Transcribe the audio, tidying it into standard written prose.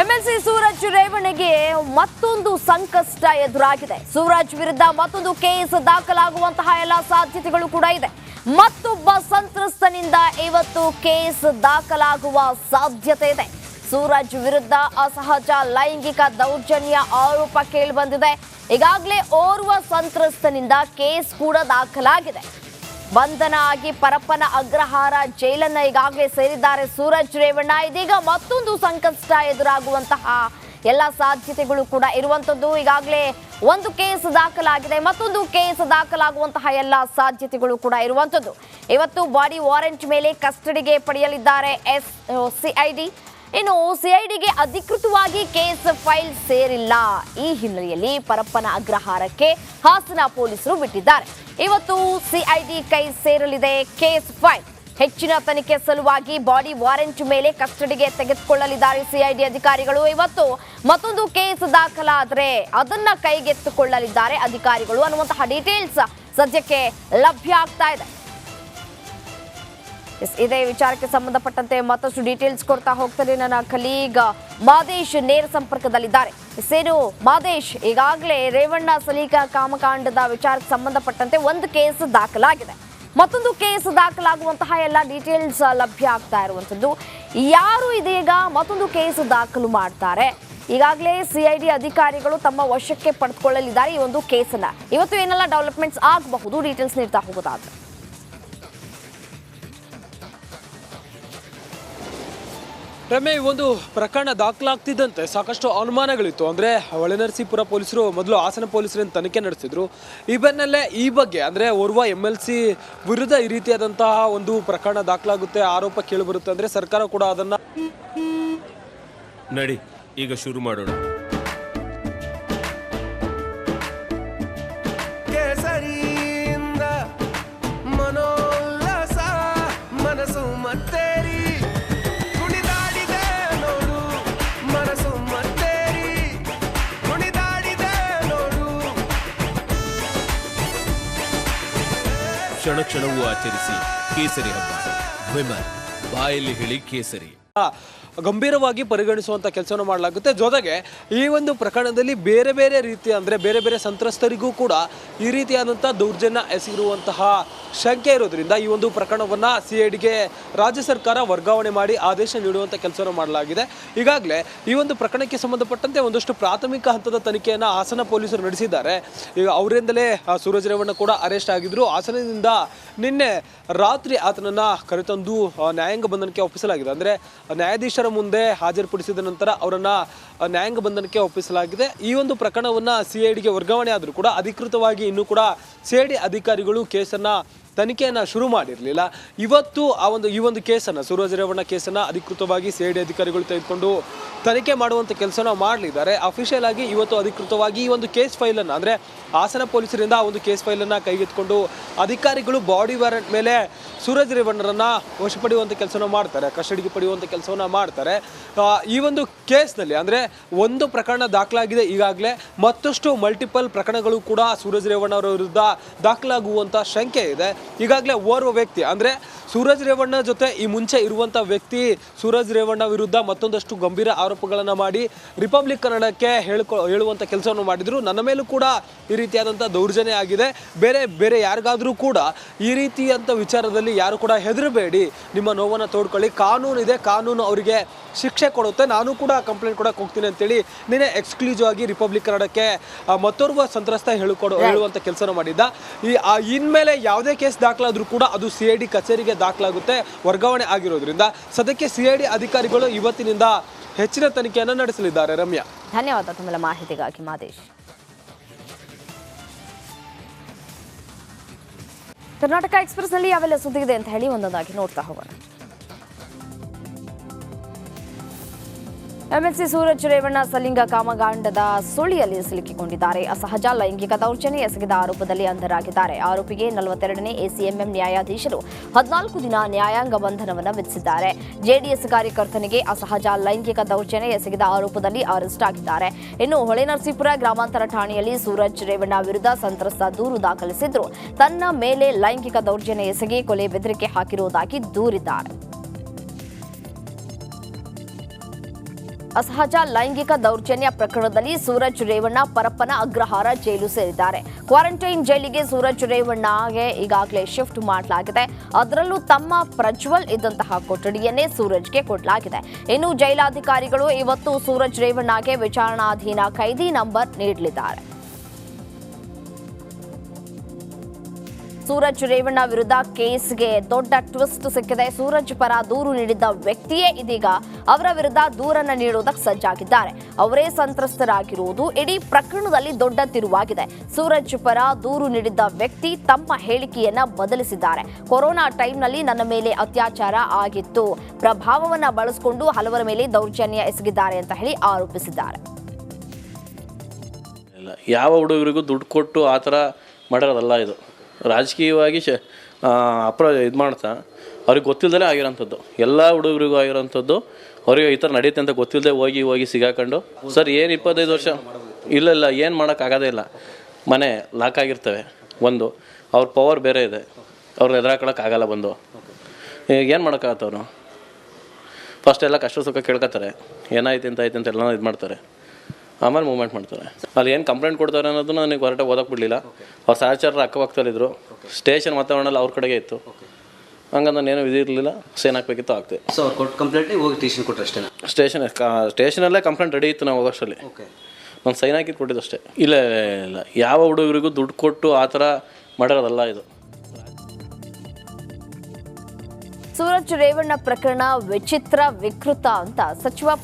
MLC Suraj ರೇವಣ್ಣಗೆ ಮತ್ತೊಂದು ಸಂಕಷ್ಟ ಎದುರಾಗಿದೆ. ಸೂರಜ್ ವಿರುದ್ಧ ಮತ್ತೊಂದು ಕೇಸ್ ದಾಖಲಾಗುವಂತಹ ಎಲ್ಲ ಸಾಧ್ಯತೆಗಳು ಕೂಡ ಇದೆ. ಮತ್ತೊಬ್ಬ ಸಂತ್ರಸ್ತನಿಂದ ಇವತ್ತು ಕೇಸ್ ದಾಖಲಾಗುವ ಸಾಧ್ಯತೆ ಇದೆ. ಸೂರಜ್ ವಿರುದ್ಧ ಅಸಹಜ ಲೈಂಗಿಕ ದೌರ್ಜನ್ಯ ಆರೋಪ ಕೇಳಿಬಂದಿದೆ. ಈಗಾಗಲೇ ಓರ್ವ ಸಂತ್ರಸ್ತನಿಂದ ಕೇಸ್ ಕೂಡ ದಾಖಲಾಗಿದೆ. ಬಂಧನ ಆಗಿ ಪರಪ್ಪನ ಅಗ್ರಹಾರ ಜೈಲನ್ನ ಈಗಾಗಲೇ ಸೇರಿದ್ದಾರೆ ಸೂರಜ್ ರೇವಣ್ಣ. ಇದೀಗ ಮತ್ತೊಂದು ಸಂಕಷ್ಟ ಎದುರಾಗುವಂತಹ ಎಲ್ಲ ಸಾಧ್ಯತೆಗಳು ಕೂಡ ಇರುವಂತದ್ದು. ಈಗಾಗಲೇ ಒಂದು ಕೇಸ್ ದಾಖಲಾಗಿದೆ, ಮತ್ತೊಂದು ಕೇಸ್ ದಾಖಲಾಗುವಂತಹ ಎಲ್ಲ ಸಾಧ್ಯತೆಗಳು ಕೂಡ ಇರುವಂತದ್ದು. ಇವತ್ತು ಬಾಡಿ ವಾರೆಂಟ್ ಮೇಲೆ ಕಸ್ಟಡಿಗೆ ಪಡೆಯಲಿದ್ದಾರೆ ಸಿಐಡಿ. ಇನ್ನು ಸಿಐಡಿಗೆ ಅಧಿಕೃತವಾಗಿ ಕೇಸ್ ಫೈಲ್ ಸೇರಿಲ್ಲ. ಈ ಹಿನ್ನೆಲೆಯಲ್ಲಿ ಪರಪ್ಪನ ಅಗ್ರಹಾರಕ್ಕೆ ಹಾಸನ ಪೊಲೀಸರು ಬಿಟ್ಟಿದ್ದಾರೆ. ಇವತ್ತು ಸಿಐಡಿ ಕೈ ಸೇರಲಿದೆ ಕೇಸ್ ಫೈಲ್. ಹೆಚ್ಚಿನ ತನಿಖೆ ಸಲುವಾಗಿ ಬಾಡಿ ವಾರೆಂಟ್ ಮೇಲೆ ಕಸ್ಟಡಿಗೆ ತೆಗೆದುಕೊಳ್ಳಲಿದ್ದಾರೆ ಸಿಐಡಿ ಅಧಿಕಾರಿಗಳು. ಇವತ್ತು ಮತ್ತೊಂದು ಕೇಸ್ ದಾಖಲಾದರೆ ಅದನ್ನ ಕೈಗೆತ್ತಿಕೊಳ್ಳಲಿದ್ದಾರೆ ಅಧಿಕಾರಿಗಳು ಅನ್ನುವಂತಹ ಡೀಟೇಲ್ಸ್ ಸದ್ಯಕ್ಕೆ ಲಭ್ಯ ಆಗ್ತಾ ಇದೆ. ಇದೇ ವಿಚಾರಕ್ಕೆ ಸಂಬಂಧಪಟ್ಟಂತೆ ಮತ್ತಷ್ಟು ಡೀಟೇಲ್ಸ್ ಕೊಡ್ತಾ ಹೋಗ್ತಾರೆ ನನ್ನ ಕಲೀಗ್ ಮಾದೇಶ್ ನೇರ ಸಂಪರ್ಕದಲ್ಲಿದ್ದಾರೆ. ಸೇನು ಮಾದೇಶ್, ಈಗಾಗಲೇ ರೇವಣ್ಣ ಸಲೀಕಾ ಕಾಮಕಾಂಡದ ವಿಚಾರಕ್ಕೆ ಸಂಬಂಧಪಟ್ಟಂತೆ ಒಂದು ಕೇಸ್ ದಾಖಲಾಗಿದೆ, ಮತ್ತೊಂದು ಕೇಸ್ ದಾಖಲಾಗುವಂತಹ ಎಲ್ಲ ಡೀಟೇಲ್ಸ್ ಲಭ್ಯ ಆಗ್ತಾ ಇರುವಂತದ್ದು. ಯಾರು ಇದೀಗ ಮತ್ತೊಂದು ಕೇಸ್ ದಾಖಲು ಮಾಡ್ತಾರೆ? ಈಗಾಗಲೇ ಸಿಐಡಿ ಅಧಿಕಾರಿಗಳು ತಮ್ಮ ವಶಕ್ಕೆ ಪಡೆದುಕೊಳ್ಳಲಿದ್ದಾರೆ ಈ ಒಂದು ಕೇಸನ್ನ. ಇವತ್ತು ಏನೆಲ್ಲ ಡೆವಲಪ್ಮೆಂಟ್ಸ್ ಆಗಬಹುದು, ಡೀಟೇಲ್ಸ್ ನೀಡ್ತಾ ಹೋಗೋದಾದ್ರೆ? ರಮ್ಯ, ಈ ಒಂದು ಪ್ರಕರಣ ದಾಖಲಾಗ್ತಿದ್ದಂತೆ ಸಾಕಷ್ಟು ಅನುಮಾನಗಳಿತ್ತು. ಅಂದರೆ ಹೊಳೆನರಸೀಪುರ ಪೊಲೀಸರು ಮೊದಲು ಹಾಸನ ಪೊಲೀಸರಿಂದ ತನಿಖೆ ನಡೆಸಿದ್ರು. ಈ ಬೆನ್ನಲ್ಲೇ ಈ ಬಗ್ಗೆ ಅಂದರೆ ಓರ್ವ MLC ವಿರುದ್ಧ ಈ ರೀತಿಯಾದಂತಹ ಒಂದು ಪ್ರಕರಣ ದಾಖಲಾಗುತ್ತೆ, ಆರೋಪ ಕೇಳಿಬರುತ್ತೆ ಅಂದರೆ ಸರ್ಕಾರ ಕೂಡ ಅದನ್ನ ನಡಿ ಈಗ ಶುರು ಮಾಡೋಣ. ಕ್ಷಣ ಕ್ಷಣವೂ ಆಚರಿಸಿ ಕೇಸರಿ ಹಬ್ಬ. ವಿಮಲ್ ಬಾಯಲ್ಲಿ ಹೇಳಿ ಕೇಸರಿ. ಗಂಭೀರವಾಗಿ ಪರಿಗಣಿಸುವಂಥ ಕೆಲಸವನ್ನು ಮಾಡಲಾಗುತ್ತೆ. ಜೊತೆಗೆ ಈ ಒಂದು ಪ್ರಕರಣದಲ್ಲಿ ಬೇರೆ ಬೇರೆ ರೀತಿಯ ಅಂದರೆ ಬೇರೆ ಬೇರೆ ಸಂತ್ರಸ್ತರಿಗೂ ಕೂಡ ಈ ರೀತಿಯಾದಂಥ ದೌರ್ಜನ್ಯ ಎಸಗಿರುವಂತಹ ಶಂಕೆ ಇರೋದ್ರಿಂದ ಈ ಒಂದು ಪ್ರಕರಣವನ್ನು ಸಿಐಡಿಗೆ ರಾಜ್ಯ ಸರ್ಕಾರ ವರ್ಗಾವಣೆ ಮಾಡಿ ಆದೇಶ ನೀಡುವಂಥ ಕೆಲಸವನ್ನು ಮಾಡಲಾಗಿದೆ. ಈಗಾಗಲೇ ಈ ಒಂದು ಪ್ರಕರಣಕ್ಕೆ ಸಂಬಂಧಪಟ್ಟಂತೆ ಒಂದಷ್ಟು ಪ್ರಾಥಮಿಕ ಹಂತದ ತನಿಖೆಯನ್ನು ಹಾಸನ ಪೊಲೀಸರು ನಡೆಸಿದ್ದಾರೆ. ಈಗ ಅವರಿಂದಲೇ ಸೂರಜ್ ರೇವಣ್ಣ ಕೂಡ ಅರೆಸ್ಟ್ ಆಗಿದ್ರು. ಹಾಸನದಿಂದ ನಿನ್ನೆ ರಾತ್ರಿ ಆತನನ್ನು ಕರೆತಂದು ನ್ಯಾಯಾಂಗ ಬಂಧನಕ್ಕೆ ಒಪ್ಪಿಸಲಾಗಿದೆ. ಅಂದರೆ ನ್ಯಾಯಾಧೀಶರ ಮುಂದೆ ಹಾಜರುಪಡಿಸಿದ ನಂತರ ಅವರನ್ನ ನ್ಯಾಯಾಂಗ ಬಂಧನಕ್ಕೆ ಒಪ್ಪಿಸಲಾಗಿದೆ. ಈ ಒಂದು ಪ್ರಕರಣವನ್ನು ಸಿಐಡಿಗೆ ವರ್ಗಾವಣೆ ಆದರೂ ಕೂಡ ಅಧಿಕೃತವಾಗಿ ಇನ್ನೂ ಕೂಡ ಸಿಐಡಿ ಅಧಿಕಾರಿಗಳು ಕೇಸನ್ನು ತನಿಖೆಯನ್ನು ಶುರು ಮಾಡಿರಲಿಲ್ಲ. ಇವತ್ತು ಈ ಒಂದು ಕೇಸನ್ನು ಸೂರಜ್ ರೇವಣ್ಣ ಕೇಸನ್ನು ಅಧಿಕೃತವಾಗಿ ಸಿಐಡಿ ಅಧಿಕಾರಿಗಳು ತೆಗೆದುಕೊಂಡು ತನಿಖೆ ಮಾಡುವಂಥ ಕೆಲಸನ ಮಾಡಲಿದ್ದಾರೆ. ಅಫಿಷಿಯಲ್ ಆಗಿ ಇವತ್ತು ಅಧಿಕೃತವಾಗಿ ಈ ಒಂದು ಕೇಸ್ ಫೈಲನ್ನು ಅಂದರೆ ಹಾಸನ ಪೊಲೀಸರಿಂದ ಆ ಒಂದು ಕೇಸ್ ಫೈಲನ್ನು ಕೈಗೆತ್ತಿಕೊಂಡು ಅಧಿಕಾರಿಗಳು ಬಾಡಿ ವಾರೆಂಟ್ ಮೇಲೆ ಸೂರಜ್ ರೇವಣ್ಣರನ್ನು ವಶಪಡೆಯುವಂಥ ಕೆಲಸನ ಮಾಡ್ತಾರೆ, ಕಸ್ಟಡಿಗೆ ಪಡೆಯುವಂಥ ಕೆಲಸವನ್ನು ಮಾಡ್ತಾರೆ. ಈ ಒಂದು ಕೇಸ್ನಲ್ಲಿ ಅಂದರೆ ಒಂದು ಪ್ರಕರಣ ದಾಖಲಾಗಿದೆ, ಈಗಾಗಲೇ ಮತ್ತಷ್ಟು ಮಲ್ಟಿಪಲ್ ಪ್ರಕರಣಗಳು ಕೂಡ ಸೂರಜ್ ರೇವಣ್ಣ ಅವರ ವಿರುದ್ಧ ದಾಖಲಾಗುವಂಥ ಶಂಕೆ ಇದೆ. ಈಗಾಗಲೇ ಓರ್ವ ವ್ಯಕ್ತಿ ಅಂದರೆ ಸೂರಜ್ ರೇವಣ್ಣ ಜೊತೆ ಈ ಮುಂಚೆ ಇರುವಂಥ ವ್ಯಕ್ತಿ ಸೂರಜ್ ರೇವಣ್ಣ ವಿರುದ್ಧ ಮತ್ತೊಂದಷ್ಟು ಗಂಭೀರ ಆರೋಪಗಳನ್ನು ಮಾಡಿ ರಿಪಬ್ಲಿಕ್ ಕನ್ನಡಕ್ಕೆ ಹೇಳುವಂಥ ಕೆಲಸವನ್ನು ಮಾಡಿದರು. ನನ್ನ ಮೇಲೂ ಕೂಡ ಈ ರೀತಿಯಾದಂಥ ದೌರ್ಜನ್ಯ ಆಗಿದೆ, ಬೇರೆ ಯಾರಿಗಾದರೂ ಕೂಡ ಈ ರೀತಿಯಂಥ ವಿಚಾರದಲ್ಲಿ ಯಾರು ಕೂಡ ಹೆದರಬೇಡಿ, ನಿಮ್ಮ ನೋವನ್ನು ತೋಡ್ಕೊಳ್ಳಿ, ಕಾನೂನು ಇದೆ, ಕಾನೂನು ಅವರಿಗೆ ಶಿಕ್ಷೆ ಕೊಡುತ್ತೆ, ನಾನು ಕೂಡ ಕಂಪ್ಲೇಂಟ್ ಕೊಡಕ್ಕೆ ಹೋಗ್ತೀನಿ ಅಂತೇಳಿ ನಿನ್ನೆ ಎಕ್ಸ್ಕ್ಲೂಸಿವ್ ಆಗಿ ರಿಪಬ್ಲಿಕ್ ಕನ್ನಡಕ್ಕೆ ಮತ್ತೋರ್ವ ಸಂತ್ರಸ್ತ ಹೇಳುವಂಥ ಕೆಲಸನ ಮಾಡಿದ್ದ. ಇನ್ಮೇಲೆ ಯಾವುದೇ ಕೇಸ್ ದಾಖಲಾದರೂ ಕೂಡ ಅದು ಸಿಐಡಿ ಕಚೇರಿಗೆ ದಾಖಲಾಗುತ್ತೆ, ವರ್ಗಾವಣೆ ಆಗಿರೋದ್ರಿಂದ ಸದ್ಯಕ್ಕೆ ಸಿಐಡಿ ಅಧಿಕಾರಿಗಳು ಇವತ್ತಿನಿಂದ ಹೆಚ್ಚಿನ ತನಿಖೆಯನ್ನು ನಡೆಸಲಿದ್ದಾರೆ. ರಮ್ಯಾ, ಧನ್ಯವಾದ ತಮ್ಮೆಲ್ಲ ಮಾಹಿತಿಗಾಗಿ ಮಾದೇಶ್. ಕರ್ನಾಟಕ ಎಕ್ಸ್‌ಪ್ರೆಸ್ ನಲ್ಲಿ ಯಾವೆಲ್ಲ ಸುದ್ದಿ ಇದೆ ಅಂತ ಹೇಳಿ ಒಂದೊಂದಾಗಿ ನೋಡ್ತಾ ಹೋಗೋಣ. ಎಂಎಲ್ಸಿ ಸೂರಜ್ ರೇವಣ್ಣ ಸಲಿಂಗ ಕಾಮಗಾಂಡದ ಸುಳಿಯಲ್ಲಿ ಸಿಲುಕಿಕೊಂಡಿದ್ದಾರೆ. ಅಸಹಜ ಲೈಂಗಿಕ ದೌರ್ಜನ್ಯ ಎಸಗಿದ ಆರೋಪದಲ್ಲಿ ಅಂಧರಾಗಿದ್ದಾರೆ. ಆರೋಪಿಗೆ 42ನೇ ಎಸಿಎಂಎಂ ನ್ಯಾಯಾಧೀಶರು 14 ದಿನ ನ್ಯಾಯಾಂಗ ಬಂಧನವನ್ನು ವಿಧಿಸಿದ್ದಾರೆ. ಜೆಡಿಎಸ್ ಕಾರ್ಯಕರ್ತನಿಗೆ ಅಸಹಜ ಲೈಂಗಿಕ ದೌರ್ಜನ್ಯ ಎಸಗಿದ ಆರೋಪದಲ್ಲಿ ಅರೆಸ್ಟ್ ಆಗಿದ್ದಾರೆ. ಇನ್ನು ಹೊಳೆನರಸೀಪುರ ಗ್ರಾಮಾಂತರ ಠಾಣೆಯಲ್ಲಿ ಸೂರಜ್ ರೇವಣ್ಣ ವಿರುದ್ಧ ಸಂತ್ರಸ್ತ ದೂರು ದಾಖಲಿಸಿದ್ರು. ತನ್ನ ಮೇಲೆ ಲೈಂಗಿಕ ದೌರ್ಜನ್ಯ ಎಸಗಿ ಕೊಲೆ ಬೆದರಿಕೆ ಹಾಕಿರುವುದಾಗಿ ದೂರಿದ್ದಾರೆ. ಅಸಹಜ ಲೈಂಗಿಕ ದೌರ್ಜನ್ಯ ಪ್ರಕರಣದಲ್ಲಿ ಸೂರಜ್ ರೇವಣ್ಣ ಪರಪ್ಪನ ಅಗ್ರಹಾರ ಜೈಲು ಸೇರಿದ್ದಾರೆ. ಕ್ವಾರಂಟೈನ್ ಜೈಲಿಗೆ ಸೂರಜ್ ರೇವಣ್ಣಗೆ ಈಗಾಗಲೇ ಶಿಫ್ಟ್ ಮಾಡಲಾಗಿದೆ. ಅದರಲ್ಲೂ ತಮ್ಮ ಪ್ರಜ್ವಲ್ ಇದ್ದಂತಹ ಕೊಠಡಿಯನ್ನೇ ಸೂರಜ್ಗೆ ಕೊಡಲಾಗಿದೆ. ಇನ್ನು ಜೈಲಾಧಿಕಾರಿಗಳು ಇವತ್ತು ಸೂರಜ್ ರೇವಣ್ಣಗೆ ವಿಚಾರಣಾಧೀನ ಖೈದಿ ನಂಬರ್ ನೀಡಲಿದ್ದಾರೆ. ಸೂರಜ್ ರೇವಣ್ಣ ವಿರುದ್ಧ ಕೇಸ್ಗೆ ದೊಡ್ಡ ಟ್ವಿಸ್ಟ್ ಸಿಕ್ಕಿದೆ. ಸೂರಜ್ ಪರ ದೂರು ನೀಡಿದ್ದ ವ್ಯಕ್ತಿಯೇ ಇದೀಗ ಅವರ ವಿರುದ್ಧ ದೂರನ್ನ ನೀಡುವುದಕ್ಕೆ ಸಜ್ಜಾಗಿದ್ದಾರೆ. ಅವರೇ ಸಂತ್ರಸ್ತರಾಗಿರುವುದು ಇಡೀ ಪ್ರಕರಣದಲ್ಲಿ ದೊಡ್ಡ ತಿರುವಾಗಿದೆ. ಸೂರಜ್ ಪರ ದೂರು ನೀಡಿದ್ದ ವ್ಯಕ್ತಿ ತಮ್ಮ ಹೇಳಿಕೆಯನ್ನ ಬದಲಿಸಿದ್ದಾರೆ. ಕೊರೋನಾ ಟೈಮ್ನಲ್ಲಿ ನನ್ನ ಮೇಲೆ ಅತ್ಯಾಚಾರ ಆಗಿತ್ತು, ಪ್ರಭಾವವನ್ನ ಬಳಸಿಕೊಂಡು ಹಲವರ ಮೇಲೆ ದೌರ್ಜನ್ಯ ಎಸಗಿದ್ದಾರೆ ಅಂತ ಹೇಳಿ ಆರೋಪಿಸಿದ್ದಾರೆ. ಯಾವ ಹುಡುಗರಿಗೂ ದುಡ್ಡು ಕೊಟ್ಟು ಆ ಥರ ಮಾಡಿರೋದಲ್ಲ. ಇದು ರಾಜಕೀಯವಾಗಿ ಇದು ಮಾಡ್ತಾ ಅವ್ರಿಗೆ ಗೊತ್ತಿಲ್ಲದೇ ಆಗಿರೋಂಥದ್ದು, ಎಲ್ಲ ಹುಡುಗರಿಗೂ ಆಗಿರೋಂಥದ್ದು. ಅವ್ರಿಗೆ ಈ ಥರ ನಡೆಯುತ್ತೆ ಅಂತ ಗೊತ್ತಿಲ್ಲದೆ ಹೋಗಿ ಸಿಗಾಕೊಂಡು ಸರ್ ಏನು 25 ವರ್ಷ ಇಲ್ಲ ಏನು ಮಾಡೋಕ್ಕಾಗೋದೇ ಇಲ್ಲ. ಮನೆ ಲಾಕ್ ಆಗಿರ್ತವೆ. ಒಂದು ಅವ್ರ ಪವರ್ ಬೇರೆ ಇದೆ, ಅವ್ರನ್ನ ಎದುರಾಕೊಳ್ಳೋಕ್ಕಾಗಲ್ಲ. ಬಂದು ಈಗ ಏನು ಮಾಡೋಕ್ಕಾಗತ್ತವ್ರು? ಫಸ್ಟ್ ಎಲ್ಲ ಕಷ್ಟ ಸುಖ ಕೇಳ್ಕೊತಾರೆ, ಏನಾಯ್ತು ಅಂತ ಎಲ್ಲ ಇದು ಮಾಡ್ತಾರೆ, ಆಮೇಲೆ ಮೂವ್ಮೆಂಟ್ ಮಾಡ್ತಾರೆ. ಅಲ್ಲಿ ಏನು ಕಂಪ್ಲೇಂಟ್ ಕೊಡ್ತಾರೆ ಅನ್ನೋದು ನನಗೆ ಹೊರಟಾಗಿ ಓದಕ್ಕೆ ಬಿಡಲಿಲ್ಲ. ಅವ್ರು ಸಹಚರರು ಅಕ್ಕಪಕ್ಕದಲ್ಲಿದ್ದರು. ಸ್ಟೇಷನ್ ವಾತಾವರಣ ಅವ್ರ ಕಡೆಗೆ ಇತ್ತು. ಹಂಗಂದ್ರೆ ನಾನೇನು ಇದಿರಲಿಲ್ಲ, ಸೈನ್ ಹಾಕಬೇಕಿತ್ತು ಆಗ್ತದೆ. ಸೊ ಅವ್ರು ಕೊಟ್ಟು ಕಂಪ್ಲೇಂಟ್ ಹೋಗಿ ಸ್ಟೇಷನ್ ಕೊಟ್ಟರೆ ಅಷ್ಟೇ? ಸ್ಟೇಷನಲ್ಲೇ ಕಂಪ್ಲೇಂಟ್ ರೆಡಿ ಇತ್ತು ನಾವು ಹೋಗೋಷ್ಟರಲ್ಲಿ. ನಾನು ಸೈನ್ ಹಾಕಿದ್ದು ಕೊಟ್ಟಿದ್ದು ಅಷ್ಟೇ. ಇಲ್ಲ ಯಾವ ಹುಡುಗರಿಗೂ ದುಡ್ಡು ಕೊಟ್ಟು ಆ ಥರ ಮಾಡಿರೋದಲ್ಲ ಇದು. ಸೂರಜ್ ರೇವಣ್ಣ ಪ್ರಕರಣ ವಿಚಿತ್ರ ವಿಕೃತ ಅಂತ ಸಚಿವ